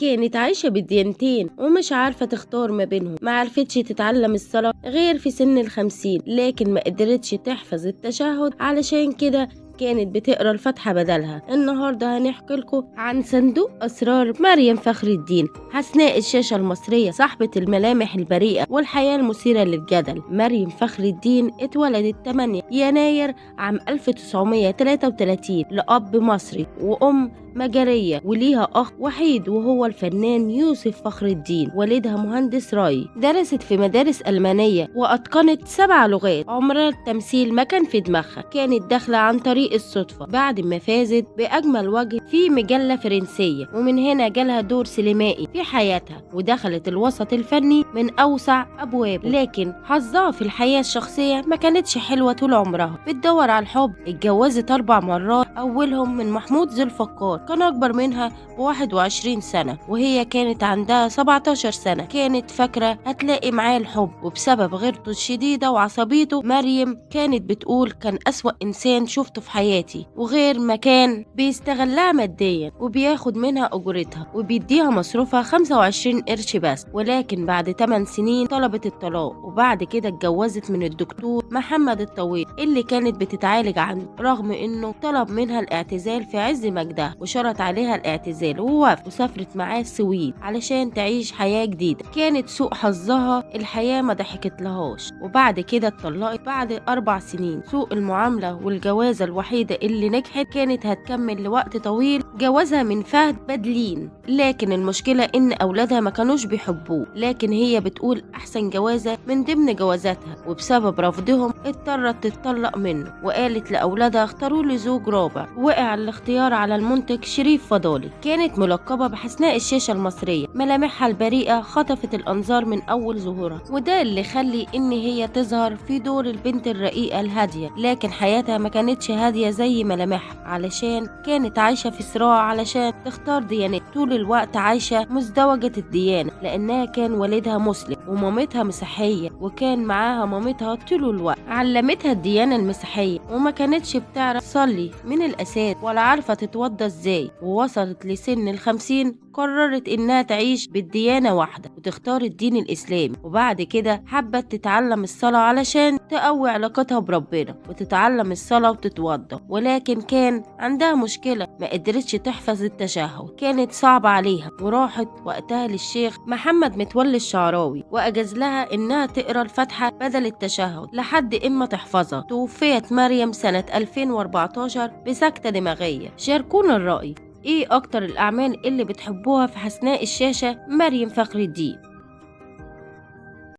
كانت عايشة بالديانتين ومش عارفة تختار ما بينهم. معرفتش تتعلم الصلاة غير في سن ال50، لكن ما قدرتش تحفظ التشهد، علشان كده كانت بتقرا الفاتحة بدلها. النهارده هنحكي لكم عن صندوق أسرار مريم فخر الدين، حسناء الشاشة المصرية، صاحبة الملامح البريئة والحياة المثيرة للجدل. مريم فخر الدين اتولدت 8 يناير عام 1933 لأب مصري وأم مجرية، وليها أخ وحيد وهو الفنان يوسف فخر الدين. والدها مهندس راي، درست في مدارس ألمانية وأتقنت 7 لغات. عمرها التمثيل ما كان في دماغها، كانت داخلة عن طريق الصدفة بعد ما فازت بأجمل وجه في مجلة فرنسية، ومن هنا جالها دور سينمائي في حياتها، ودخلت الوسط الفني من أوسع أبوابه. لكن حظها في الحياة الشخصية ما كانتش حلوة طول عمرها، بتدور على الحب. اتجوزت 4 مرات، أولهم من محمود ذو الفقار، كان أكبر منها ب21 سنة وهي كانت عندها 17 سنة. كانت فاكرة هتلاقي معاه الحب، وبسبب غيرته الشديدة وعصبيته مريم كانت بتقول كان أسوأ إنسان شفته في حياتي، وغير ما كان بيستغلها ماديا وبياخد منها أجرتها وبيديها مصروفها 25 قرش بس. ولكن بعد 8 سنين طلبت الطلاق، وبعد كده اتجوزت من الدكتور محمد الطويل اللي كانت بتتعالج عنه، رغم إنه طلب منها الاعتزال في عز مجدها وشرط عليها الاعتزال ووافق، وسافرت معاه السويد علشان تعيش حياة جديدة. كانت سوء حظها الحياة ما ضحكت لهاش، وبعد كده اتطلقت بعد 4 سنين. سوء المعاملة والجوازة الوحيدة اللي نجحت كانت هتكمل لوقت طويل، جوازها من فهد بدلين. لكن المشكلة ان اولادها ما كانوش بيحبوه، لكن هي بتقول احسن جوازة من ضمن جوازاتها، وبسبب رفضهم اضطرت تتطلق منه، وقالت لاولادها اختاروا لي زوج رابع. وقع الاختيار على المنتج شريف فضالي. كانت ملقبة بحسناء الشاشة المصرية، ملامحها البريئة خطفت الانظار من اول ظهورها، وده اللي خلي ان هي تظهر في دور البنت الرقيقة الهادية. لكن حياتها ما كانتش هادية زي ملامحها، علشان كانت عايشة في صراع علشان تختار ديانة. طول الوقت عايشة مزدوجة الديانة، لأنها كان والدها مسلم ومامتها مسيحية، وكان معاها مامتها طول الوقت علمتها الديانة المسيحية، وما كانتش بتعرف تصلي من الأساس ولا عارفة تتوضى ازاي. ووصلت لسن ال50 قررت إنها تعيش بالديانة واحدة وتختار الدين الإسلامي، وبعد كده حبت تتعلم الصلاة علشان تقوي علاقتها بربنا وتتعلم الصلاة وتتوضى. ولكن كان عندها مشكلة، ما قدرتش تحفظ التشهد، كانت صعبة عليها، وراحت وقتها للشيخ محمد متولي الشعراوي وأجاز لها إنها تقرأ الفاتحة بدل التشهد لحد إما تحفظها. توفيت مريم سنة 2014 بسكتة دماغية. شاركونا الرأي، ايه اكتر الاعمال اللي بتحبوها في حسناء الشاشة مريم فخر الدين؟